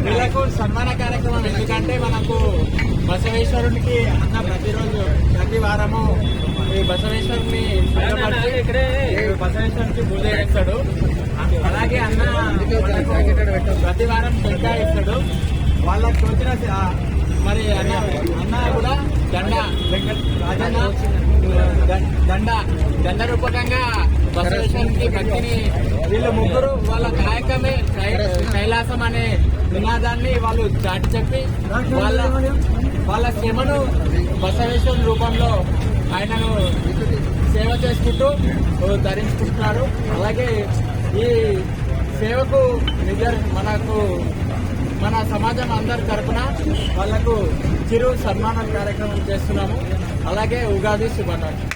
వీళ్ళకు సన్మాన కార్యక్రమం ఎందుకంటే మనకు బసవేశ్వరునికి అన్న ప్రతిరోజు ప్రతి వారము ఈ బసవేశ్వరుని బసవేశ్వరునికి పూజ చేస్తాడు. అలాగే అన్న ప్రతి వారం టెంకాయ ఇస్తాడు. వాళ్ళకి వచ్చిన మరి అన్న కూడా దండ రూపకంగా బసవేశ్వరునికి భక్తిని వీళ్ళు ముగ్గురు వాళ్ళ నాయకమే కైలాసం అనే నినాదాన్ని వాళ్ళు చాటి చెప్పి వాళ్ళ శ్రమను బసవేశ్వరుని రూపంలో ఆయనను సేవ చేసుకుంటూ ధరించుకుంటున్నారు. అలాగే ఈ సేవకు మన సమాజం అందరి తరఫున వాళ్లకు చిరు సన్మాన కార్యక్రమం చేస్తున్నాము. అలాగే ఉగాది శుభాకాంక్షలు.